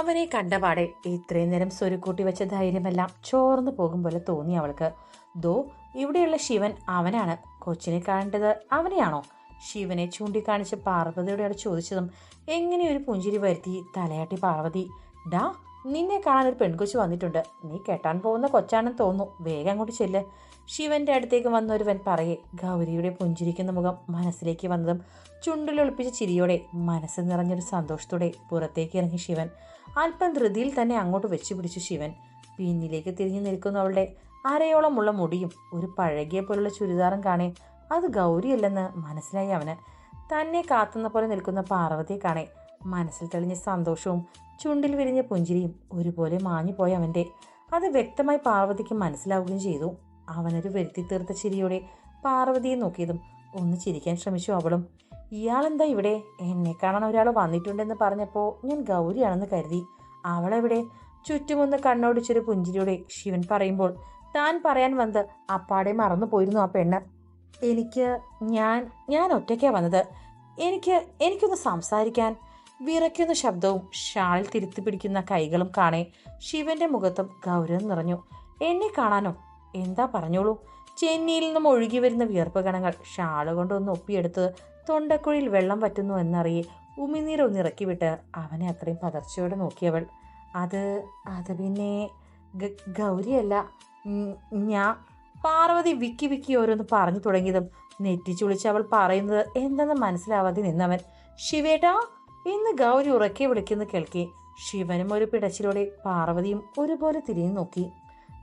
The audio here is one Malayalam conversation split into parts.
അവനെ കണ്ടപാടെ ഇത്രയും നേരം സ്വരുക്കൂട്ടി വെച്ച ധൈര്യമെല്ലാം ചോർന്നു പോകും പോലെ തോന്നി അവൾക്ക്. ദോ ഇവിടെയുള്ള ശിവൻ അവനാണ്. കൊച്ചിനെ കാണേണ്ടത് അവനെയാണോ? ശിവനെ ചൂണ്ടിക്കാണിച്ച് പാർവതിയോട് ചോദിച്ചതും എങ്ങനെ ഒരു പുഞ്ചിരി വരുത്തി തലയാട്ടി പാർവതി. ഡാ, നിന്നെ കാണാൻ ഒരു പെൺകൊച്ചു വന്നിട്ടുണ്ട്. നീ കെട്ടാൻ പോകുന്ന കൊച്ചാണെന്ന് തോന്നുന്നു. വേഗം അങ്ങോട്ട് ചെല്ല്. ശിവന്റെ അടുത്തേക്ക് വന്നൊരുവൻ പറയെ ഗൗരിയുടെ പുഞ്ചിരിക്കുന്ന മുഖം മനസ്സിലേക്ക് വന്നതും ചുണ്ടിലൊളിപ്പിച്ച ചിരിയോടെ മനസ്സ് നിറഞ്ഞൊരു സന്തോഷത്തോടെ പുറത്തേക്ക് ഇറങ്ങി ശിവൻ. അല്പം ധൃതിയിൽ തന്നെ അങ്ങോട്ട് വെച്ചു പിടിച്ചു ശിവൻ. പിന്നിലേക്ക് തിരിഞ്ഞു നിൽക്കുന്ന അവളുടെ അരയോളമുള്ള മുടിയും ഒരു പഴകിയ പോലുള്ള ചുരിദാറും കാണേ അത് ഗൗരിയല്ലെന്ന് മനസ്സിലായി അവന്. തന്നെ കാത്തുന്ന പോലെ നിൽക്കുന്ന പാർവതിയെ കാണേ മനസ്സിൽ തെളിഞ്ഞ സന്തോഷവും ചുണ്ടിൽ വിരിഞ്ഞ പുഞ്ചിരിയും ഒരുപോലെ മാഞ്ഞു പോയ അവന്റെ. അത് വ്യക്തമായി പാർവതിക്ക് മനസ്സിലാവുകയും ചെയ്തു. അവനൊരു വരുത്തി തീർത്ത ചിരിയോടെ പാർവതിയെ നോക്കിയതും ഒന്ന് ചിരിക്കാൻ ശ്രമിച്ചു അവളും. ഇയാളെന്താ ഇവിടെ? എന്നെ കാണാൻ ഒരാൾ വന്നിട്ടുണ്ടെന്ന് പറഞ്ഞപ്പോ ഞാൻ ഗൗരിയാണെന്ന് കരുതി. അവളെവിടെ? ചുറ്റുമൊന്ന് കണ്ണോടിച്ചൊരു പുഞ്ചിരിയോടെ ശിവൻ പറയുമ്പോൾ താൻ പറയാൻ വന്നത് അപ്പാടെ മറന്നു പോയിരുന്നു ആ പെണ്ണ്. ഞാൻ ഒറ്റയ്ക്കാ വന്നത്. എനിക്കൊന്ന് സംസാരിക്കാൻ. വിറയ്ക്കുന്ന ശബ്ദവും ഷാളിൽ തിരുത്തി പിടിക്കുന്ന കൈകളും കാണേ ശിവന്റെ മുഖത്തും ഗൗരവം നിറഞ്ഞു. എന്നെ കാണാനോ? എന്താ, പറഞ്ഞോളൂ. ചെന്നിയിൽ നിന്നും ഒഴുകി വരുന്ന വിയർപ്പ് കണങ്ങൾ ഷാള് കൊണ്ടൊന്ന് ഒപ്പിയെടുത്ത് തൊണ്ടക്കുഴിയിൽ വെള്ളം പറ്റുന്നു എന്നറിയെ ഉമിനീരൊന്നിറക്കി വിട്ട് അവനെ അത്രയും പതർച്ചയോടെ നോക്കിയവൾ. അത് പിന്നെ ഗൗരിയല്ല, ഞാൻ. പാർവതി വിക്കി വിക്കി ഓരോന്ന് പറഞ്ഞു തുടങ്ങിയതും നെറ്റിച്ചുളിച്ച് അവൾ പറയുന്നത് എന്തെന്ന് മനസ്സിലാവാതെ നിന്നവൻ. ശിവേട്ടാ ഇന്ന് ഗൗരി ഉറക്കെ വിളിക്കുന്ന കേൾക്കെ ശിവനും ഒരു പിടച്ചിലോടെ പാർവതിയും ഒരുപോലെ തിരിഞ്ഞു നോക്കി.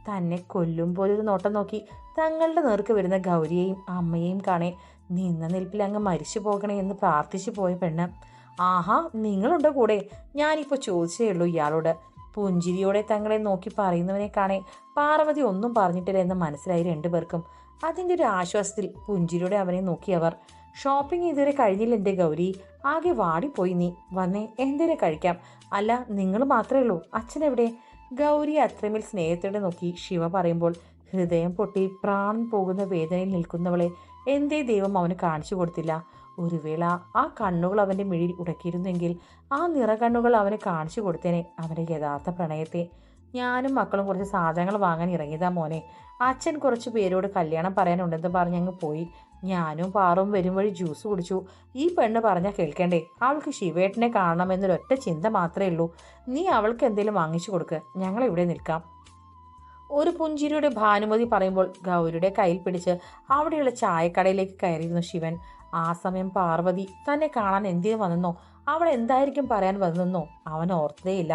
തന്നെ കൊല്ലും പോലൊരു നോട്ടം നോക്കി തങ്ങളുടെ നേർക്ക് വരുന്ന ഗൗരിയെയും അമ്മയെയും കാണേ നിന്ന നിൽപ്പിൽ അങ്ങ് മരിച്ചു പോകണേ എന്ന് പ്രാർത്ഥിച്ചു പോയ പെണ്ണ്. ആഹാ, നിങ്ങളുണ്ടോ കൂടെ? ഞാനിപ്പോൾ ചോദിച്ചേ ഉള്ളൂ ഇയാളോട്. പുഞ്ചിരിയോടെ തങ്ങളെ നോക്കി പറയുന്നവനെ കാണേ പാർവതി ഒന്നും പറഞ്ഞിട്ടില്ല എന്ന് മനസ്സിലായി രണ്ടുപേർക്കും. അതിൻ്റെ ഒരു ആശ്വാസത്തിൽ പുഞ്ചിരിയോടെ അവനെ നോക്കി അവർ. ഷോപ്പിംഗ് ഇതുവരെ കഴിഞ്ഞില്ല എൻ്റെ ഗൗരി. ആകെ വാടിപ്പോയി നീ. വന്നേ, എന്തേലും കഴിക്കാം. അല്ല, നിങ്ങൾ മാത്രമേ ഉള്ളൂ. അച്ഛനെവിടെ? ഗൗരി അത്രമേൽ സ്നേഹത്തോടെ നോക്കി ശിവ പറയുമ്പോൾ ഹൃദയം പൊട്ടി പ്രാണൻ പോകുന്ന വേദനയിൽ നിൽക്കുന്നവളെ എന്തേ ദൈവം അവന് കാണിച്ചു കൊടുത്തില്ല? ഒരു വേള ആ കണ്ണുകൾ അവൻ്റെ മിഴിയിൽ ഉടക്കിയിരുന്നെങ്കിൽ ആ നിറകണ്ണുകൾ അവന് കാണിച്ചു കൊടുത്തേനെ അവൻ്റെ യഥാർത്ഥ പ്രണയത്തെ. ഞാനും മക്കളും കുറച്ച് സാധനങ്ങൾ വാങ്ങാൻ ഇറങ്ങിയതാ മോനെ. അച്ഛൻ കുറച്ച് പേരോട് കല്യാണം പറയാനുണ്ടെന്ന് പറഞ്ഞങ്ങ് പോയി. ഞാനും പാറും വരും വഴി ജ്യൂസ് കുടിച്ചു. ഈ പെണ്ണ് പറഞ്ഞാൽ കേൾക്കണ്ടേ? അവൾക്ക് ശിവേട്ടനെ കാണണമെന്നൊരൊറ്റ ചിന്ത മാത്രമേ ഉള്ളൂ. നീ അവൾക്ക് എന്തെങ്കിലും വാങ്ങിച്ചു കൊടുക്ക്, ഞങ്ങളിവിടെ നിൽക്കാം. ഒരു പുഞ്ചിരിയുടെ ഭാനുമതി പറയുമ്പോൾ ഗൗരിയുടെ കയ്യിൽ പിടിച്ച് അവിടെയുള്ള ചായക്കടയിലേക്ക് കയറിയിരുന്നു ശിവൻ. ആ സമയം പാർവതി തന്നെ കാണാൻ എന്തിനു വന്നെന്നോ അവൾ എന്തായിരിക്കും പറയാൻ വന്നെന്നോ അവൻ ഓർത്തതേയില്ല.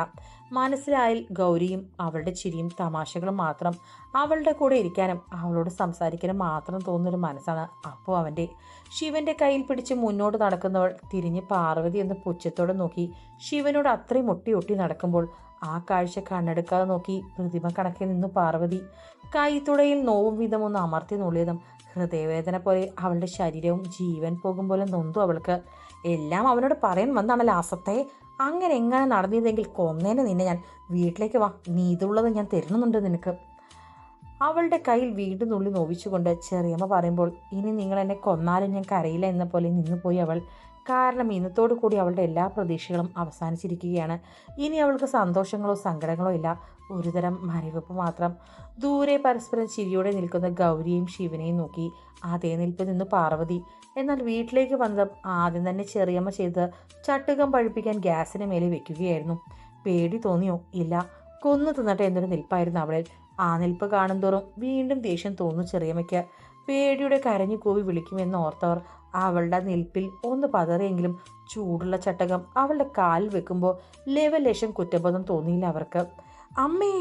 മനസ്സിലായാൽ ഗൗരിയും അവളുടെ ചിരിയും തമാശകളും മാത്രം. അവളുടെ കൂടെ ഇരിക്കാനും അവളോട് സംസാരിക്കാനും മാത്രം തോന്നുന്നൊരു മനസ്സാണ് അപ്പോൾ അവൻ്റെ. ശിവന്റെ കയ്യിൽ പിടിച്ച് മുന്നോട്ട് നടക്കുന്നവൾ തിരിഞ്ഞ് പാർവതി എന്ന് പുച്ഛത്തോടെ നോക്കി ശിവനോട് അത്രയും ഒട്ടി നടക്കുമ്പോൾ ആ കാഴ്ച കണ്ണെടുക്കാതെ നോക്കി പ്രതിമ കണക്കെ നിന്നു പാർവതി. കൈത്തുടയിൽ നോവും വിധം ഒന്ന് അമർത്തി നുള്ളിയതും ഹൃദയവേദന പോലെ അവളുടെ ശരീരവും ജീവൻ പോകും പോലെ നൊന്തു അവൾക്ക്. എല്ലാം അവനോട് പറയാൻ വന്നാണല്ലോ ആസത്തെ. അങ്ങനെ എങ്ങനെ നടന്നിയതെങ്കിൽ കൊന്നേനെ നിന്നെ ഞാൻ. വീട്ടിലേക്ക് വാ, നീതുള്ളത് ഞാൻ തരുന്നുണ്ട് നിനക്ക്. അവളുടെ കയ്യിൽ വീണ്ടും നുള്ളി നോവിച്ചുകൊണ്ട് ചെറിയമ്മ പറയുമ്പോൾ ഇനി നിങ്ങൾ എന്നെ കൊന്നാലും ഞാൻ കരയില്ല എന്ന പോലെ നിന്നുപോയി അവൾ. കാരണം ഇന്നത്തോടു കൂടി അവളുടെ എല്ലാ പ്രതീക്ഷകളും അവസാനിച്ചിരിക്കുകയാണ്. ഇനി അവൾക്ക് സന്തോഷങ്ങളോ സങ്കടങ്ങളോ ഇല്ല, ഒരുതരം മരവിപ്പ് മാത്രം. ദൂരെ പരസ്പരം ചിരിയോടെ നിൽക്കുന്ന ഗൗരിയെയും ശിവനെയും നോക്കി അതേ നിൽപ്പിൽ നിന്ന് പാർവതി. എന്നാൽ വീട്ടിലേക്ക് വന്നതും ആദ്യം തന്നെ ചെറിയമ്മ ചെയ്ത് ചട്ടുകം പഴുപ്പിക്കാൻ ഗ്യാസിന് മേലെ വെക്കുകയായിരുന്നു. പേടി തോന്നിയോ? ഇല്ല, കൊന്നു തിന്നട്ടെ എന്നൊരു നിൽപ്പായിരുന്നു അവളിൽ. ആ നിൽപ്പ് കാണുന്തോറും വീണ്ടും ദേഷ്യം തോന്നുന്നു ചെറിയമ്മയ്ക്ക്. പേടിയുടെ കരഞ്ഞു കൂവി വിളിക്കുമെന്ന് ഓർത്തവർ അവളുടെ നിൽപ്പിൽ ഒന്ന് പതറിയെങ്കിലും ചൂടുള്ള ചട്ടകം അവളുടെ കാലിൽ വെക്കുമ്പോൾ ലേശം കുറ്റബോധം തോന്നിയില്ല അവർക്ക്. അമ്മേ!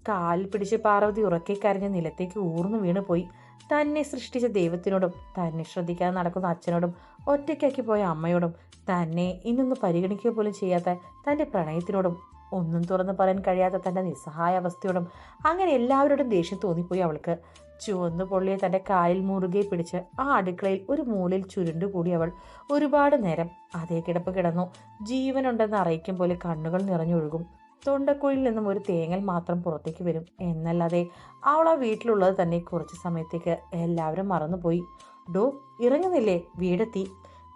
കാലിൽ പിടിച്ച് പാർവതി ഉറക്കെ കരഞ്ഞ് നിലത്തേക്ക് ഊർന്നു വീണു പോയി. തന്നെ സൃഷ്ടിച്ച ദൈവത്തിനോടും തന്നെ ശ്രദ്ധിക്കാതെ നടക്കുന്ന അച്ഛനോടും ഒറ്റയ്ക്കാക്കി പോയ അമ്മയോടും തന്നെ ഇന്നൊന്ന് പരിഗണിക്കുക പോലും ചെയ്യാത്ത തൻ്റെ പ്രണയത്തിനോടും ഒന്നും തുറന്നു പറയാൻ കഴിയാത്ത തൻ്റെ നിസ്സഹായ അവസ്ഥയോടും അങ്ങനെ എല്ലാവരോടും ദേഷ്യം തോന്നിപ്പോയി അവൾക്ക്. ചുവന്നു പൊള്ളിയ തൻ്റെ കാലിൽ മുറുകെ പിടിച്ച് ആ അടുക്കളയിൽ ഒരു മൂലയിൽ ചുരുണ്ടുകൂടി അവൾ ഒരുപാട് നേരം അതേ കിടപ്പ് കിടന്നു. ജീവനുണ്ടെന്ന് അറിയിക്കും പോലെ കണ്ണുകൾ നിറഞ്ഞൊഴുകും. തൊണ്ടക്കുഴിയിൽ നിന്നും ഒരു തേങ്ങൽ മാത്രം പുറത്തേക്ക് വരും എന്നല്ലാതെ അവൾ ആ വീട്ടിലുള്ളത് തന്നെ കുറച്ച് സമയത്തേക്ക് എല്ലാവരും മറന്നുപോയി. ഡോ, ഇറങ്ങുന്നില്ലേ?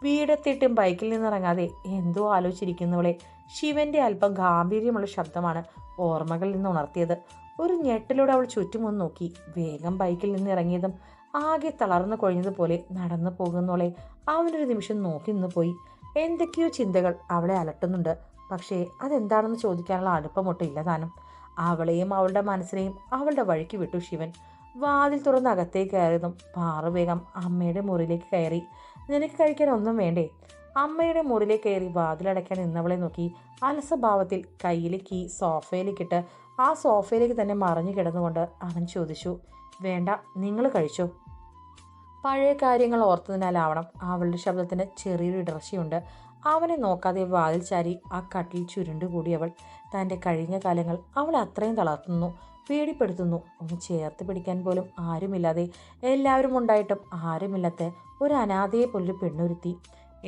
വീടെത്തിയിട്ടും ബൈക്കിൽ നിന്നിറങ്ങാതെ എന്തോ ആലോചിച്ചിരിക്കുന്നവളെ ശിവന്റെ അല്പം ഗാംഭീര്യമുള്ള ശബ്ദമാണ് ഓർമ്മകളിൽ നിന്ന് ഉണർത്തിയത്. ഒരു ഞെട്ടലോടെ അവൾ ചുറ്റുമൊന്ന് നോക്കി. വേഗം ബൈക്കിൽ നിന്ന് ഇറങ്ങിയതും ആകെ തളർന്നു കൊഴിഞ്ഞതുപോലെ നടന്നു പോകുന്നോളെ അവനൊരു നിമിഷം നോക്കി നിന്ന് പോയി. എന്തൊക്കെയോ ചിന്തകൾ അവളെ അലട്ടുന്നുണ്ട്. പക്ഷേ അതെന്താണെന്ന് ചോദിക്കാനുള്ള അടുപ്പമൊട്ടില്ല താനും. അവളെയും അവളുടെ മനസ്സിനെയും അവളുടെ വഴിക്ക് വിട്ടു ശിവൻ. വാതിൽ തുറന്ന് അകത്തേക്ക് കയറിയതും പാറു വേഗം അമ്മയുടെ മുറിയിലേക്ക് കയറി. നിനക്ക് കഴിക്കാൻ ഒന്നും വേണ്ടേ? അമ്മയുടെ മുറിയിലേക്ക് കയറി വാതിലടയ്ക്കാൻ നിന്നവളെ നോക്കി അലസഭാവത്തിൽ കയ്യിലെ കീ സോഫയിലേക്കിട്ട് ആ സോഫയിലേക്ക് തന്നെ മറിഞ്ഞു കിടന്നുകൊണ്ട് അവൻ ചോദിച്ചു. വേണ്ട, നിങ്ങൾ കഴിച്ചോ. പഴയ കാര്യങ്ങൾ ഓർത്തതിനാലാവണം അവളുടെ ശബ്ദത്തിന് ചെറിയൊരു ഇടർച്ചയുണ്ട്. അവനെ നോക്കാതെ വാതിൽ ചാരി ആ കട്ടിൽ ചുരുണ്ടുകൂടി അവൾ. തൻ്റെ കഴിഞ്ഞ കാലങ്ങൾ അവളെ അത്രയും തളർത്തുന്നു, പേടിപ്പെടുത്തുന്നു. ഒന്ന് ചേർത്ത് പിടിക്കാൻ പോലും ആരുമില്ലാതെ, എല്ലാവരും ഉണ്ടായിട്ടും ആരുമില്ലാത്ത ഒരു അനാഥയെ പോലൊരു പെണ്ണൊരുത്തി.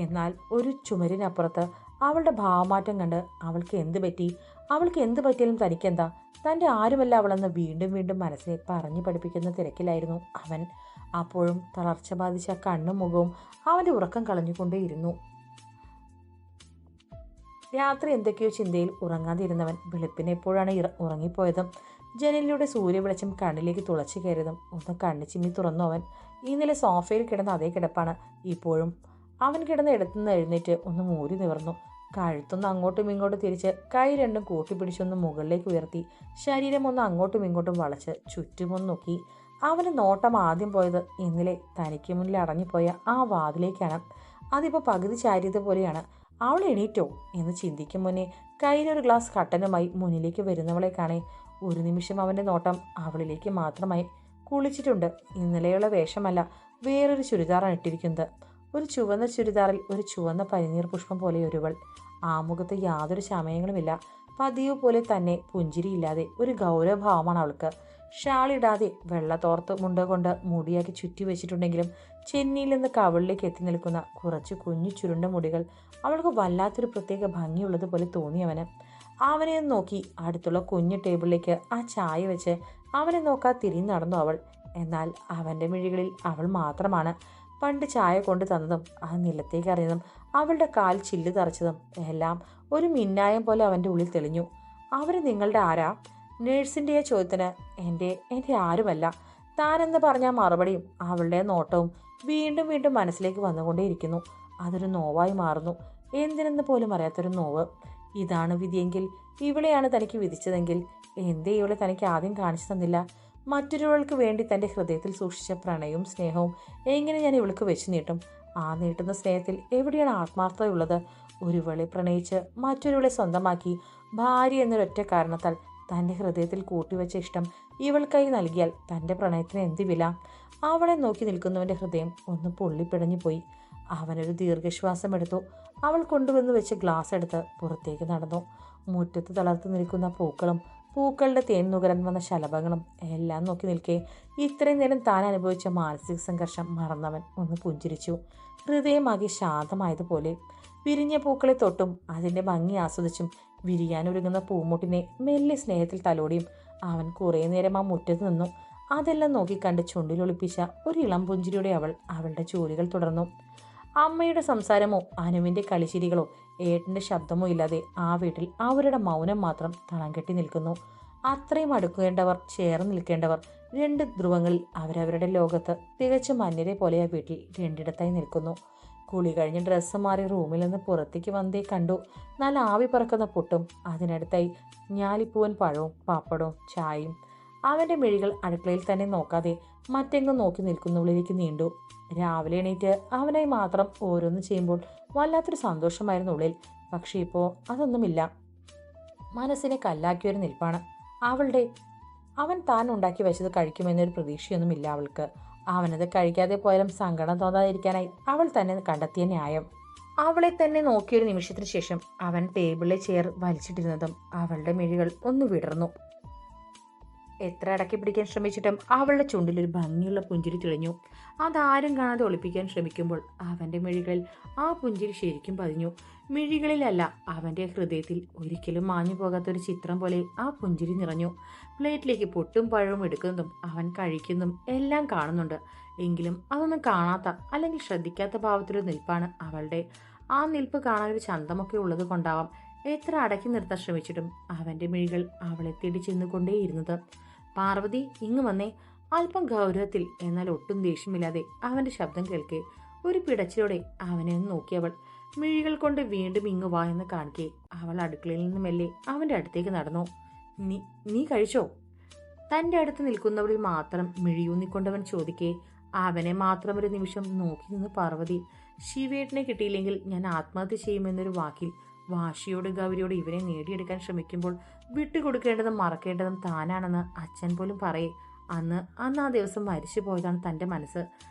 എന്നാൽ ഒരു ചുമരിനപ്പുറത്ത് അവളുടെ ഭാവമാറ്റം കണ്ട് അവൾക്ക് എന്ത് പറ്റി, അവൾക്ക് എന്ത് പറ്റിയാലും തനിക്കെന്താ, തൻ്റെ ആരുമല്ല അവളെന്ന് വീണ്ടും വീണ്ടും മനസ്സിനെ പറഞ്ഞു പഠിപ്പിക്കുന്ന തിരക്കിലായിരുന്നു അവൻ. അപ്പോഴും തളർച്ച ബാധിച്ച കണ്ണും മുഖവും അവൻ്റെ ഉറക്കം കളഞ്ഞുകൊണ്ടേയിരുന്നു. രാത്രി എന്തൊക്കെയോ ചിന്തയിൽ ഉറങ്ങാതിരുന്നവൻ വെളുപ്പിന് എപ്പോഴാണ് ഉറങ്ങിപ്പോയതും ജനലിലൂടെ സൂര്യവെളിച്ചം കണ്ണിലേക്ക് തുളച്ചു കയറിയതും ഒന്ന് കണ്ണു ചിമ്മി തുറന്നു അവൻ. ഇന്നലെ സോഫയിൽ കിടന്ന അതേ കിടപ്പാണ് ഇപ്പോഴും. അവൻ കിടന്ന് എടുത്തുനിന്ന് എഴുന്നേറ്റ് ഒന്ന് മൂരി നിവർന്നു. കഴുത്തൊന്ന് അങ്ങോട്ടും ഇങ്ങോട്ടും തിരിച്ച് കൈ രണ്ടും കൂട്ടിപ്പിടിച്ചൊന്ന് മുകളിലേക്ക് ഉയർത്തി ശരീരം ഒന്ന് അങ്ങോട്ടും ഇങ്ങോട്ടും വളച്ച് ചുറ്റുമൊന്ന് നോക്കി. അവന് നോട്ടം ആദ്യം പോയത് ഇന്നലെ തനിക്ക് മുന്നിൽ അടങ്ങിപ്പോയ ആ വാതിലേക്കാണ്. അതിപ്പോൾ പകുതി ചാരിയതുപോലെയാണ്. അവൾ എണീറ്റോ എന്ന് ചിന്തിക്കും മുന്നേ കയ്യിലൊരു ഗ്ലാസ് കട്ടനുമായി മുന്നിലേക്ക് വരുന്നവളെ കാണേ ഒരു നിമിഷം അവൻ്റെ നോട്ടം അവളിലേക്ക് മാത്രമായി. കുളിച്ചിട്ടുണ്ട്. ഇന്നലെയുള്ള വേഷമല്ല, വേറൊരു ചുരിദാറാണ് ഇട്ടിരിക്കുന്നത്. ഒരു ചുവന്ന ചുരിദാറിൽ ഒരു ചുവന്ന പനിനീർ പുഷ്പം പോലെ ഒരുവൾ. ആ മുഖത്ത് യാതൊരു ചമയങ്ങളുമില്ല. പതിവ് പോലെ തന്നെ പുഞ്ചിരിയില്ലാതെ ഒരു ഗൗരവഭാവമാണ് അവൾക്ക്. ഷാളിടാതെ വെള്ളത്തോർത്ത് മുണ്ട കൊണ്ട് മുടിയാക്കി ചുറ്റി വെച്ചിട്ടുണ്ടെങ്കിലും ചെന്നിയിൽ നിന്ന് കവിളിലേക്ക് എത്തി നിൽക്കുന്ന കുറച്ച് കുഞ്ഞു ചുരുണ്ട മുടികൾ അവൾക്ക് വല്ലാത്തൊരു പ്രത്യേക ഭംഗിയുള്ളതുപോലെ തോന്നിയവന്. അവനെ നോക്കി അടുത്തുള്ള കുഞ്ഞു ടേബിളിലേക്ക് ആ ചായ വെച്ച് അവനെ നോക്കാതെ തിരിഞ്ഞു നടന്നു അവൾ. എന്നാൽ അവൻ്റെ മിഴികളിൽ അവൾ മാത്രമാണ്. പണ്ട് ചായ കൊണ്ട് തന്നതും ആ നിലത്തേക്ക് അറിയുന്നതും അവളുടെ കാൽ ചില്ല് തറച്ചതും എല്ലാം ഒരു മിന്നായം പോലെ അവൻ്റെ ഉള്ളിൽ തെളിഞ്ഞു. അവർ നിങ്ങളുടെ ആരാ? നേഴ്സിൻ്റെ ചോദ്യത്തിന് എൻ്റെ ആരുമല്ല താനെന്ന് പറഞ്ഞ മറുപടിയും അവളുടെ നോട്ടവും വീണ്ടും വീണ്ടും മനസ്സിലേക്ക് വന്നുകൊണ്ടേയിരിക്കുന്നു. അതൊരു നോവായി മാറുന്നു. എന്തിനെന്ന് പോലും അറിയാത്തൊരു നോവ്. ഇതാണ് വിധിയെങ്കിൽ, ഇവളെയാണ് തനിക്ക് വിധിച്ചതെങ്കിൽ എന്തേ ഇവളെ തനിക്ക് ആദ്യം കാണിച്ചു തന്നില്ല? മറ്റൊരാൾക്ക് വേണ്ടി തൻ്റെ ഹൃദയത്തിൽ സൂക്ഷിച്ച പ്രണയവും സ്നേഹവും എങ്ങനെ ഞാൻ ഇവൾക്ക് വെച്ച് നീട്ടും? ആ നീട്ടുന്ന സ്നേഹത്തിൽ എവിടെയാണ് ആത്മാർത്ഥതയുള്ളത്? ഒരുവളെ പ്രണയിച്ച് മറ്റൊരുവളെ സ്വന്തമാക്കി ഭാര്യ എന്നൊരൊറ്റ കാരണത്താൽ തൻ്റെ ഹൃദയത്തിൽ കൂട്ടിവെച്ച ഇഷ്ടം ഇവൾക്കായി നൽകിയാൽ തൻ്റെ പ്രണയത്തിന് എന്ത് വില? അവളെ നോക്കി നിൽക്കുന്നവൻ്റെ ഹൃദയം ഒന്ന് പൊള്ളിപ്പിടഞ്ഞു പോയി. അവനൊരു ദീർഘശ്വാസം എടുത്തു. അവൾ കൊണ്ടുവന്ന് വെച്ച് ഗ്ലാസ് എടുത്ത് പുറത്തേക്ക് നടന്നു. മുറ്റത്ത് തളർത്ത് നിൽക്കുന്ന പൂക്കളുടെ തേൻ നുകരാൻ വന്ന ശലഭങ്ങളും എല്ലാം നോക്കി നിൽക്കെ ഇത്രയും നേരം താൻ അനുഭവിച്ച മാനസിക സംഘർഷം മറന്നവൻ ഒന്ന് പുഞ്ചിരിച്ചു. ഹൃദയമാകെ ശാന്തമായതുപോലെ. വിരിഞ്ഞ പൂക്കളെ തൊട്ടും അതിൻ്റെ ഭംഗി ആസ്വദിച്ചും വിരിയാനൊരുങ്ങുന്ന പൂമുട്ടിനെ മെല്ലെ സ്നേഹത്തിൽ തലോടിയും അവൻ കുറേ നേരം ആ മുറ്റത്ത് നിന്നു. അതെല്ലാം നോക്കിക്കണ്ട് ചുണ്ടിലൊളിപ്പിച്ച ഒരു ഇളം പുഞ്ചിരിയുടെ അവളുടെ ജോലികൾ തുടർന്നു. അമ്മയുടെ സംസാരമോ അനുവിൻ്റെ കളിച്ചിരികളോ ഏട്ടൻ്റെ ശബ്ദമോ ഇല്ലാതെ ആ വീട്ടിൽ അവരുടെ മൗനം മാത്രം തളം കെട്ടി നിൽക്കുന്നു. അത്രയും അടുക്കേണ്ടവർ, ചേർന്ന് നിൽക്കേണ്ടവർ രണ്ട് ധ്രുവങ്ങളിൽ അവരവരുടെ ലോകത്ത് തികച്ചും അന്യരെ പോലെ ആ വീട്ടിൽ രണ്ടിടത്തായി നിൽക്കുന്നു. കുളി കഴിഞ്ഞ് ഡ്രസ്സ് മാറി റൂമിൽ നിന്ന് പുറത്തേക്ക് വന്നേ കണ്ടു നല്ല ആവി പറക്കുന്ന പുട്ടും അതിനടുത്തായി ഞാലിപ്പൂവൻ പഴവും പാപ്പടവും ചായയും. അവൻ്റെ മിഴികൾ അടുക്കളയിൽ തന്നെ നോക്കാതെ മറ്റെങ്ങും നോക്കി നിൽക്കുന്നവളിലേക്ക് നീണ്ടു. രാവിലെ എണീറ്റ് അവനായി മാത്രം ഓരോന്ന് ചെയ്യുമ്പോൾ വല്ലാത്തൊരു സന്തോഷമായിരുന്നു ഉള്ളിൽ. പക്ഷേ ഇപ്പോൾ അതൊന്നുമില്ല. മനസ്സിനെ കല്ലാക്കിയൊരു നിൽപ്പാണ് അവൻ താൻ ഉണ്ടാക്കി വെച്ചത് കഴിക്കുമെന്നൊരു പ്രതീക്ഷയൊന്നുമില്ല അവൾക്ക്. അവനത് കഴിക്കാതെ പോയാലും സങ്കടം തോന്നാതിരിക്കാനായി അവൾ തന്നെ കണ്ടെത്തിയ ന്യായം. അവളെ തന്നെ നോക്കിയൊരു നിമിഷത്തിന് ശേഷം അവൻ ടേബിളിലെ ചെയർ വലിച്ചിട്ടിരുന്നതും അവളുടെ മിഴികൾ ഒന്ന് വിടർന്നു. എത്ര അടക്കി പിടിക്കാൻ ശ്രമിച്ചിട്ടും അവളുടെ ചുണ്ടിലൊരു ഭംഗിയുള്ള പുഞ്ചിരി തെളിഞ്ഞു. അതാരും കാണാതെ ഒളിപ്പിക്കാൻ ശ്രമിക്കുമ്പോൾ അവൻ്റെ മിഴികളിൽ ആ പുഞ്ചിരി ശരിക്കും പതിഞ്ഞു. മിഴികളിലല്ല, അവൻ്റെ ഹൃദയത്തിൽ ഒരിക്കലും മാഞ്ഞു പോകാത്തൊരു ചിത്രം പോലെ ആ പുഞ്ചിരി നിറഞ്ഞു. പ്ലേറ്റിലേക്ക് പൊട്ടും പഴവും എടുക്കുന്നതും അവൻ കഴിക്കുന്നതും എല്ലാം കാണുന്നുണ്ട്. എങ്കിലും അതൊന്നും കാണാത്ത അല്ലെങ്കിൽ ശ്രദ്ധിക്കാത്ത ഭാവത്തിലൊരു നിൽപ്പാണ് അവളുടെ. ആ നിൽപ്പ് കാണാനൊരു ചന്തമൊക്കെ ഉള്ളത് കൊണ്ടാവാം എത്ര അടക്കി നിർത്താൻ ശ്രമിച്ചിട്ടും അവന്റെ മിഴികൾ അവളെ തേടി ചെന്നുകൊണ്ടേയിരുന്നത്. പാർവതി, ഇങ്ങ് വന്നേ. അല്പം ഗൗരവത്തിൽ എന്നാൽ ഒട്ടും ദേഷ്യമില്ലാതെ അവന്റെ ശബ്ദം കേൾക്കെ ഒരു പിടച്ചിലോടെ അവനെ ഒന്ന് നോക്കിയവൾ. മിഴികൾ കൊണ്ട് വീണ്ടും ഇങ്ങ് വാ എന്ന് കാണിക്കെ അവൾ അടുക്കളയിൽ നിന്ന് മെല്ലെ അവന്റെ അടുത്തേക്ക് നടന്നു. നീ നീ കഴിച്ചോ? തന്റെ അടുത്ത് നിൽക്കുന്നവളിൽ മാത്രം മിഴിയൂന്നിക്കൊണ്ടവൻ ചോദിക്കെ അവനെ മാത്രം ഒരു നിമിഷം നോക്കി നിന്ന് പാർവതി. ശിവേട്ടനെ കിട്ടിയില്ലെങ്കിൽ ഞാൻ ആത്മഹത്യ ചെയ്യുമെന്നൊരു വാക്കിൽ വാശിയോട് ഗൗരിയോട് ഇവനെ നേടിയെടുക്കാൻ ശ്രമിക്കുമ്പോൾ വിട്ടുകൊടുക്കേണ്ടതും മറക്കേണ്ടതും താനാണെന്ന് അച്ഛൻ പോലും പറയേ. അന്ന് ആ ദിവസം മരിച്ചു പോയതാണ് തൻ്റെ മനസ്സ്.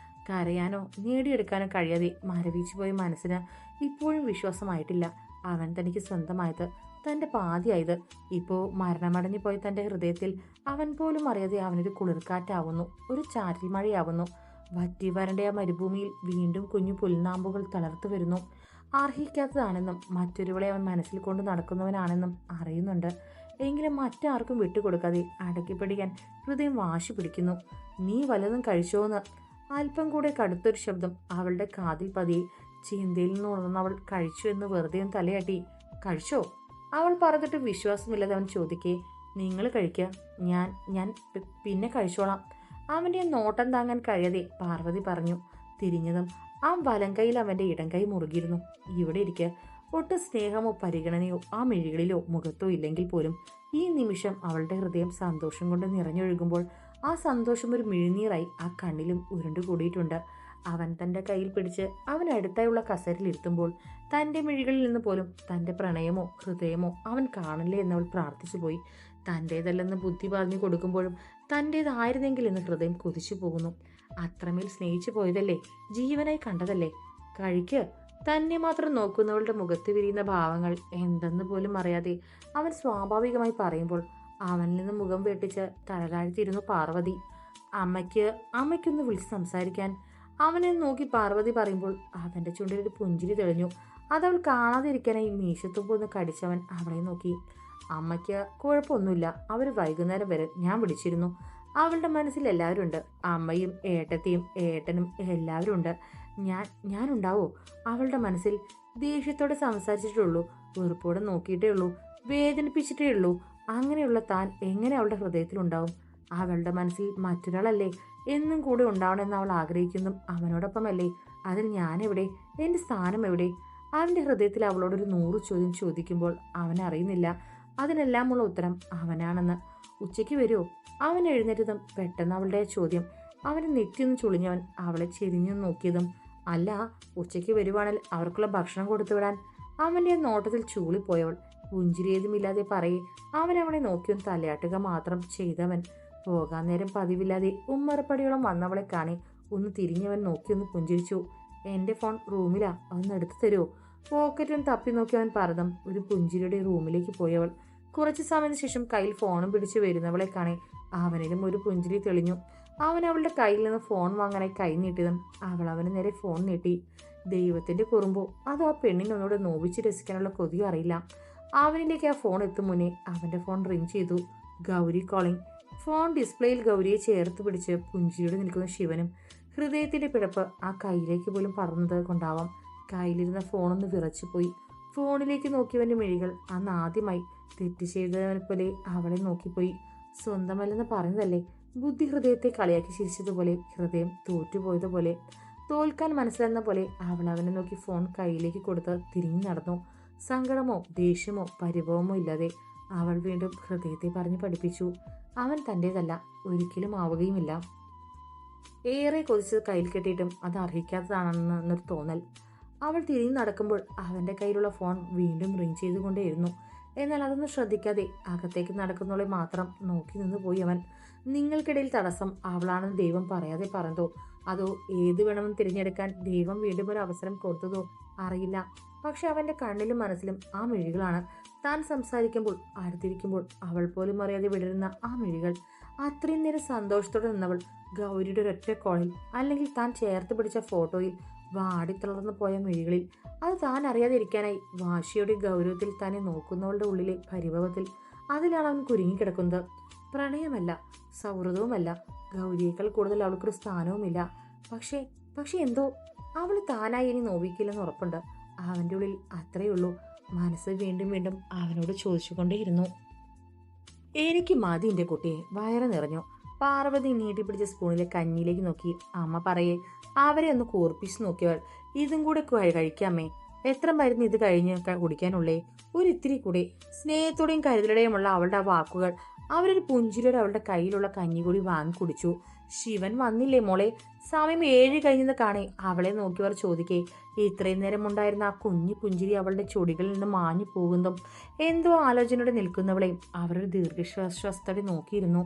കരയാനോ നേടിയെടുക്കാനോ കഴിയാതെ മരവിച്ചു പോയ മനസ്സിന് ഇപ്പോഴും വിശ്വാസമായിട്ടില്ല അവൻ തനിക്ക് സ്വന്തമായത്, തൻ്റെ പാതിയായത്. ഇപ്പോൾ മരണമടഞ്ഞു പോയ തൻ്റെ ഹൃദയത്തിൽ അവൻ പോലും അറിയാതെ അവനൊരു കുളിർക്കാറ്റാവുന്നു, ഒരു ചാറ്റൽ മഴയാവുന്നു. വറ്റി വരണ്ട ആ മരുഭൂമിയിൽ വീണ്ടും കുഞ്ഞു പുൽനാമ്പുകൾ തളർത്തു വരുന്നു. അർഹിക്കാത്തതാണെന്നും മറ്റൊരുവളെ അവൻ മനസ്സിൽ കൊണ്ട് നടക്കുന്നവനാണെന്നും അറിയുന്നുണ്ട്. എങ്കിലും മറ്റാർക്കും വിട്ടുകൊടുക്കാതെ അടക്കിപ്പിടിക്കാൻ ഹൃദയം വാശി പിടിക്കുന്നു. നീ വല്ലതും കഴിച്ചോന്ന്? അല്പം കൂടെ കടുത്തൊരു ശബ്ദം അവളുടെ കാതിൽ പതിയെ. ചിന്തയിൽ നിന്ന് ഉണർന്നവൾ കഴിച്ചു എന്ന് വെറുതെ തലയാട്ടി. കഴിച്ചോ? അവൾ പറഞ്ഞിട്ട് വിശ്വാസമില്ലാതെ അവൻ ചോദിക്കേ. നിങ്ങൾ കഴിക്കുക, ഞാൻ ഞാൻ പിന്നെ കഴിച്ചോളാം. അവൻ്റെ നോട്ടം താങ്ങാൻ കഴിയാതെ പാർവതി പറഞ്ഞു. തിരിഞ്ഞതും ആ വലം കൈയിൽ അവൻ്റെ ഇടം കൈ മുറുകിയിരുന്നു. ഇവിടെ ഇരിക്കുക. ഒട്ടും സ്നേഹമോ പരിഗണനയോ ആ മിഴികളിലോ മുഖത്തോ ഇല്ലെങ്കിൽ പോലും ഈ നിമിഷം അവളുടെ ഹൃദയം സന്തോഷം കൊണ്ട് നിറഞ്ഞൊഴുകുമ്പോൾ ആ സന്തോഷം ഒരു മിഴിനീറായി ആ കണ്ണിലും ഉരുണ്ടുകൂടിയിട്ടുണ്ട്. അവൻ തൻ്റെ കയ്യിൽ പിടിച്ച് അവൻ അടുത്തായുള്ള കസേരയിലിരുത്തുമ്പോൾ തൻ്റെ മിഴികളിൽ നിന്ന് പോലും തൻ്റെ പ്രണയമോ ഹൃദയമോ അവൻ കാണില്ലേ എന്നവൾ പ്രാർത്ഥിച്ചു പോയി. തൻ്റേതല്ലെന്ന് ബുദ്ധി പറഞ്ഞു കൊടുക്കുമ്പോഴും തൻ്റേതായിരുന്നെങ്കിൽ എന്ന് ഹൃദയം കൊതിച്ചു പോകുന്നു. അത്രമേൽ സ്നേഹിച്ചു പോയതല്ലേ, ജീവനായി കണ്ടതല്ലേ. കഴിക്ക്. തന്നെ മാത്രം നോക്കുന്നവളുടെ മുഖത്ത് വിരിയുന്ന ഭാവങ്ങൾ എന്തെന്ന് പോലും അറിയാതെ അവൻ സ്വാഭാവികമായി പറയുമ്പോൾ അവനിൽ നിന്ന് മുഖം വെട്ടിച്ച് തലതാഴ്ത്തിയിരുന്നു പാർവതി. അമ്മയ്ക്കൊന്ന് വിളിച്ച് സംസാരിക്കാൻ. അവനെ നോക്കി പാർവതി പറയുമ്പോൾ അവൻ്റെ ചുണ്ടിൽ ഒരു പുഞ്ചിരി തെളിഞ്ഞു. അതവൾ കാണാതിരിക്കാനായി മീശത്തുമ്പൊന്ന് കടിച്ചവൻ അവളെ നോക്കി. അമ്മയ്ക്ക് കുഴപ്പമൊന്നുമില്ല, അവർ വൈകുന്നേരം വരെ ഞാൻ വിളിച്ചിരുന്നു. അവളുടെ മനസ്സിൽ എല്ലാവരും ഉണ്ട്, അമ്മയും ഏട്ടത്തിയും ഏട്ടനും എല്ലാവരും ഉണ്ട്. ഞാനുണ്ടാവോ അവളുടെ മനസ്സിൽ? ദേഷ്യത്തോടെ സംസാരിച്ചിട്ടുള്ളൂ, വെറുപ്പോടെ നോക്കിയിട്ടേ ഉള്ളൂ, വേദനിപ്പിച്ചിട്ടേ ഉള്ളൂ. അങ്ങനെയുള്ള താൻ എങ്ങനെ അവളുടെ ഹൃദയത്തിലുണ്ടാവും? അവളുടെ മനസ്സിൽ മറ്റൊരാളല്ലേ എന്നും കൂടെ ഉണ്ടാവണമെന്ന് അവൾ ആഗ്രഹിക്കുന്നതും അവനോടൊപ്പമല്ലേ? അതിൽ ഞാനെവിടെ? എൻ്റെ സ്ഥാനം എവിടെ? അവൻ്റെ ഹൃദയത്തിൽ അവളോടൊരു 100 ചോദ്യം ചോദിക്കുമ്പോൾ അവനറിയുന്നില്ല അതിനെല്ലാമുള്ള ഉത്തരം അവനാണെന്ന്. ഉച്ചയ്ക്ക് വരുമോ? അവൻ എഴുന്നേറ്റതും പെട്ടെന്ന് അവളുടെ ചോദ്യം അവന് നെറ്റിയൊന്ന് ചുളിഞ്ഞവൻ അവളെ ചെരിഞ്ഞു നോക്കിയതും. അല്ല, ഉച്ചയ്ക്ക് വരുവാണെങ്കിൽ അവർക്കുള്ള ഭക്ഷണം കൊടുത്തു വിടാൻ. അവൻ്റെ നോട്ടത്തിൽ ചൂളിപ്പോയവൾ പുഞ്ചിരിയേതുമില്ലാതെ പറയെ അവൻ അവളെ നോക്കിയൊന്ന് തലയാട്ടുക മാത്രം ചെയ്തവൻ. പോകാൻ നേരം പതിവില്ലാതെ ഉമ്മറപ്പടിയോളം വന്നവളെ കാണി ഒന്ന് തിരിഞ്ഞവൻ നോക്കിയൊന്ന് പുഞ്ചിരിച്ചു. എൻ്റെ ഫോൺ റൂമിലാ, അതൊന്ന് എടുത്തു തരുമോ? പോക്കറ്റിലും തപ്പി നോക്കിയവൻ പറഞ്ഞതും ഒരു പുഞ്ചിരിയുടെ റൂമിലേക്ക് പോയവൾ. കുറച്ചു സമയത്തിന് ശേഷം കയ്യിൽ ഫോണും പിടിച്ച് വരുന്നവളെ കാണി അവനിലും ഒരു പുഞ്ചിരി തെളിഞ്ഞു. അവൻ അവളുടെ കയ്യിൽ നിന്ന് ഫോൺ വാങ്ങാനായി കൈ നീട്ടിയതും അവൾ അവന് നേരെ ഫോൺ നീട്ടി. ദൈവത്തിന്റെ കുറുമ്പോ അതോ ആ പെണ്ണിനൊന്നുകൂടെ നോവിച്ച് രസിക്കാനുള്ള കൊതിയോ അറിയില്ല. അവനിലേക്ക് ആ ഫോൺ എത്തും മുന്നേ അവന്റെ ഫോൺ റിങ് ചെയ്തു. ഗൗരി കോളിംഗ്. ഫോൺ ഡിസ്പ്ലേയിൽ ഗൗരിയെ ചേർത്ത് പിടിച്ച് പുഞ്ചിരിയോടെ നിൽക്കുന്ന ശിവനും. ഹൃദയത്തിന്റെ പിഴപ്പ് ആ കയ്യിലേക്ക് പോലും പറന്നത് കൊണ്ടാവാം കയ്യിലിരുന്ന ഫോണൊന്ന് വിറച്ചുപോയി. ഫോണിലേക്ക് നോക്കിയവന്റെ മിഴികൾ അന്ന് ആദ്യമായി തെറ്റ് ചെയ്തവനെ പോലെ അവളെ നോക്കിപ്പോയി. സ്വന്തമല്ലെന്ന് പറഞ്ഞതല്ലേ? ബുദ്ധി ഹൃദയത്തെ കളിയാക്കി ചിരിച്ചതുപോലെ, ഹൃദയം തോറ്റുപോയതുപോലെ, തോൽക്കാൻ മനസ്സിലെന്ന പോലെ അവൾ അവനെ നോക്കി ഫോൺ കയ്യിലേക്ക് കൊടുത്ത് തിരിഞ്ഞു നടന്നു. സങ്കടമോ ദേഷ്യമോ പരിഭവമോ ഇല്ലാതെ അവൾ വീണ്ടും ഹൃദയത്തെ പറഞ്ഞു പഠിപ്പിച്ചു, അവൻ തൻ്റേതല്ല, ഒരിക്കലും ആവുകയുമില്ല. ഏറെ കൊതിച്ചത് കയ്യിൽ കെട്ടിയിട്ടും അത് അർഹിക്കാത്തതാണെന്നൊരു തോന്നൽ. അവൾ തിരിഞ്ഞു നടക്കുമ്പോൾ അവൻ്റെ കയ്യിലുള്ള ഫോൺ വീണ്ടും റിങ് ചെയ്തുകൊണ്ടേയിരുന്നു. എന്നാൽ അതൊന്നും ശ്രദ്ധിക്കാതെ അകത്തേക്ക് നടക്കുന്നവളെ മാത്രം നോക്കി നിന്ന് പോയി അവൻ. നിങ്ങൾക്കിടയിൽ തടസ്സം അവളാണെന്ന് ദൈവം പറയാതെ പറഞ്ഞതോ അതോ ഏത് വേണമെന്ന് തിരഞ്ഞെടുക്കാൻ ദൈവം വീണ്ടും ഒരു അവസരം കൊടുത്തതോ അറിയില്ല. പക്ഷെ അവൻ്റെ കണ്ണിലും മനസ്സിലും ആ മിഴികളാണ്. താൻ സംസാരിക്കുമ്പോൾ അടുത്തിരിക്കുമ്പോൾ അവൾ പോലും അറിയാതെ വിടരുന്ന ആ മിഴികൾ. അത്രയും നേരം സന്തോഷത്തോടെ നിന്നവൾ ഗൗരിയുടെ ഒരൊറ്റ കോളിൽ, അല്ലെങ്കിൽ താൻ ചേർത്ത് പിടിച്ച ഫോട്ടോയിൽ വാടിത്തളർന്നു പോയ മിഴികളിൽ, അത് താൻ അറിയാതെ ഇരിക്കാനായി വാശിയുടെ ഗൗരവത്തിൽ തന്നെ നോക്കുന്നവളുടെ ഉള്ളിലെ പരിഭവത്തിൽ, അതിലാണ് അവൻ കുരുങ്ങിക്കിടക്കുന്നത്. പ്രണയമല്ല, സൗഹൃദവുമല്ല, ഗൗരിയേക്കാൾ കൂടുതൽ അവൾക്കൊരു സ്ഥാനവുമില്ല. പക്ഷേ എന്തോ അവൾ താനായി ഇനി നോവിക്കില്ലെന്ന് ഉറപ്പുണ്ട്. അവൻ്റെ ഉള്ളിൽ അത്രയേ ഉള്ളൂ. മനസ്സ് വീണ്ടും വീണ്ടും അവനോട് ചോദിച്ചുകൊണ്ടേയിരുന്നു. എനിക്ക് മതി എൻ്റെ കുട്ടിയെ, വയറ് നിറഞ്ഞു. പാർവതി നീട്ടിപ്പിടിച്ച സ്പൂണിലെ കഞ്ഞിയിലേക്ക് നോക്കി. അമ്മ പറയേ അവരെ ഒന്ന് കൂർപ്പിച്ച് നോക്കിയവൾ. ഇതും കൂടെ കഴിക്കാമേ. എത്ര മരുന്ന് ഇത് കഴിഞ്ഞ് കുടിക്കാനുള്ളേ? ഒരിത്തിരി കൂടെ. സ്നേഹത്തോടെയും കരുതലുടെയുമുള്ള അവളുടെ ആ വാക്കുകൾ. അവരൊരു പുഞ്ചിരിയോടെ അവളുടെ കയ്യിലുള്ള കഞ്ഞി കൂടി വാങ്ങി കുടിച്ചു. ശിവൻ വന്നില്ലേ മോളെ? സമയം 7 കഴിഞ്ഞെന്ന് കാണേ. അവളെ നോക്കിയവർ ചോദിക്കേ ഇത്രയും നേരം ഉണ്ടായിരുന്ന ആ കുഞ്ഞു പുഞ്ചിരി അവളുടെ ചൊടികളിൽ നിന്ന് മാഞ്ഞു പോകുന്നതും എന്തോ ആലോചനയോടെ നിൽക്കുന്നവളെയും അവരൊരു ദീർഘശ്വാസത്തോടെ നോക്കിയിരുന്നു.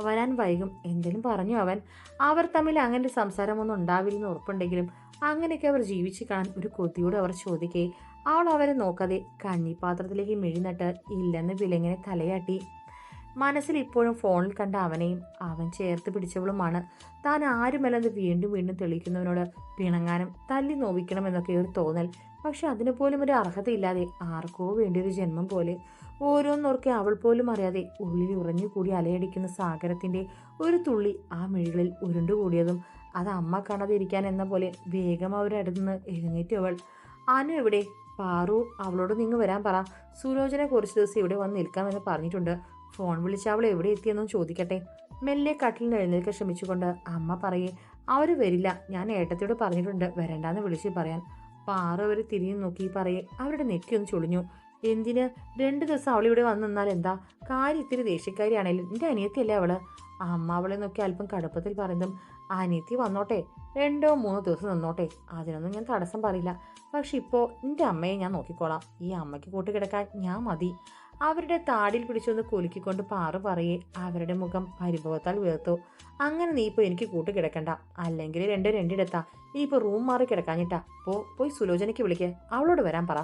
വരാൻ വൈകും എന്തെങ്കിലും പറഞ്ഞു അവൻ. അവർ തമ്മിൽ അങ്ങനെ ഒരു സംസാരമൊന്നും ഉണ്ടാവില്ലെന്ന് ഉറപ്പുണ്ടെങ്കിലും അങ്ങനെയൊക്കെ അവർ ജീവിച്ചു കാണാൻ ഒരു കൊതിയോട് അവർ ചോദിക്കേ അവൾ അവരെ നോക്കാതെ കഞ്ഞിപ്പാത്രത്തിലേക്ക് മെഴിനട്ട് ഇല്ലെന്ന് വിലങ്ങനെ തലയാട്ടി. മനസ്സിൽ ഇപ്പോഴും ഫോണിൽ കണ്ട അവനെയും അവൻ ചേർത്ത് പിടിച്ചവളുമാണ്. താൻ ആരുമല്ലെന്ന് വീണ്ടും വീണ്ടും തെളിയിക്കുന്നവനോട് പിണങ്ങാനും തല്ലി നോവിക്കണമെന്നൊക്കെ ഒരു തോന്നൽ. പക്ഷെ അതിന് പോലും ഒരു അർഹതയില്ലാതെ ആർക്കോ വേണ്ടി ഒരു ജന്മം പോലെ ഓരോന്നോർക്കെ അവൾ പോലും അറിയാതെ ഉള്ളിൽ ഉറഞ്ഞുകൂടി അലയടിക്കുന്ന സാഗരത്തിന്റെ ഒരു തുള്ളി ആ മിഴികളിൽ ഉരുണ്ടുകൂടിയതും അത് അമ്മ കാണാതെ ഇരിക്കാൻ എന്ന പോലെ വേഗം അവരടുന്ന് എഴുന്നേറ്റു അവൾ. അനു എവിടെ? പാറു അവളോട് നിങ്ങൾ വരാൻ പറ. സുലോചന കുറച്ച് ദിവസം ഇവിടെ വന്ന് നിൽക്കാമെന്ന് പറഞ്ഞിട്ടുണ്ട്. ഫോൺ വിളിച്ച് അവൾ എവിടെ എത്തിയെന്നും ചോദിക്കട്ടെ. മെല്ലെ കട്ടിൽ നിന്ന് എഴുന്നേൽക്കാൻ ശ്രമിച്ചുകൊണ്ട് അമ്മ പറയേ അവര് വരില്ല. ഞാൻ ഏട്ടത്തിയോട് പറഞ്ഞിട്ടുണ്ട് വരണ്ടാന്ന് വിളിച്ച് പറയാൻ. പാറു അവര് തിരിഞ്ഞു നോക്കി പറയേ അവരുടെ നെറ്റിയൊന്ന് ചൊളിഞ്ഞു. എന്തിന് 2 ദിവസം അവളിവിടെ വന്ന് നിന്നാൽ എന്താ? കാര്യം ഇത്തിരി ദേഷ്യക്കാരിയാണേലും എൻ്റെ അനിയത്തിയല്ലേ അവള്? അമ്മ അവളെ നോക്കി അല്പം കടുപ്പത്തിൽ പറയുന്നതും അനിയത്തി വന്നോട്ടെ, 2-3 ദിവസം നിന്നോട്ടെ, അതിനൊന്നും ഞാൻ തടസ്സം പറയില്ല. പക്ഷെ ഇപ്പോൾ എൻ്റെ അമ്മയെ ഞാൻ നോക്കിക്കോളാം. ഈ അമ്മയ്ക്ക് കൂട്ടുകിടക്കാൻ ഞാൻ മതി. അവരുടെ താടിയിൽ പിടിച്ചൊന്ന് കുലുക്കിക്കൊണ്ട് പാറു പറയേ അവരുടെ മുഖം പരിഭവത്താൽ വീർത്തു. അങ്ങനെ നീ ഇപ്പോൾ എനിക്ക് കൂട്ടുകിടക്കണ്ട. അല്ലെങ്കിൽ രണ്ടിടത്താ. ഇനിയിപ്പോൾ റൂം മാറി കിടക്കാഞ്ഞിട്ടാ. പോയി സുലോചനയ്ക്ക് വിളിക്ക്. അവളോട് വരാൻ പറ.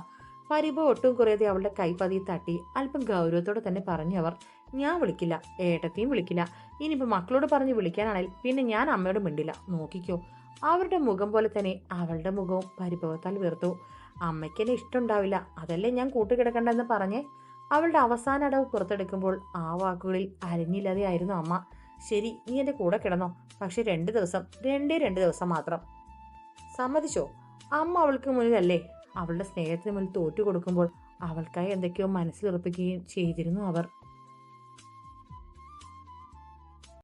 പരിഭവം ഒട്ടും കുറയാതെ അവളുടെ കൈ പതിയെ തട്ടി അല്പം ഗൗരവത്തോടെ തന്നെ പറഞ്ഞു അവർ. ഞാൻ വിളിക്കില്ല, ഏട്ടത്തെയും വിളിക്കില്ല. ഇനിയിപ്പോൾ മക്കളോട് പറഞ്ഞ് വിളിക്കാനാണെങ്കിൽ പിന്നെ ഞാൻ അമ്മയോട് മിണ്ടില്ല. നോക്കിക്കോ. അവരുടെ മുഖം പോലെ തന്നെ അവളുടെ മുഖവും പരിഭവത്താൽ വീർത്തു. അമ്മയ്ക്ക് എന്നെ ഇഷ്ടമുണ്ടാവില്ല, അതല്ലേ ഞാൻ കൂട്ടുകിടക്കണ്ടെന്ന് പറഞ്ഞേ. അവളുടെ അവസാന അടവ് പുറത്തെടുക്കുമ്പോൾ ആ വാക്കുകളിൽ അലിഞ്ഞില്ലാതെ ആയിരുന്നു അമ്മ. ശരി, നീ എൻ്റെ കൂടെ കിടന്നോ, പക്ഷെ 2 ദിവസം, 2 ദിവസം മാത്രം. സമ്മതിച്ചോ? അമ്മ അവൾക്ക് മുന്നിലല്ലേ അവളുടെ സ്നേഹത്തിന് മുന്നിൽ തോറ്റു കൊടുക്കുമ്പോൾ അവൾക്കായി എന്തൊക്കെയോ മനസ്സിലുറപ്പിക്കുകയും ചെയ്തിരുന്നു അവർ.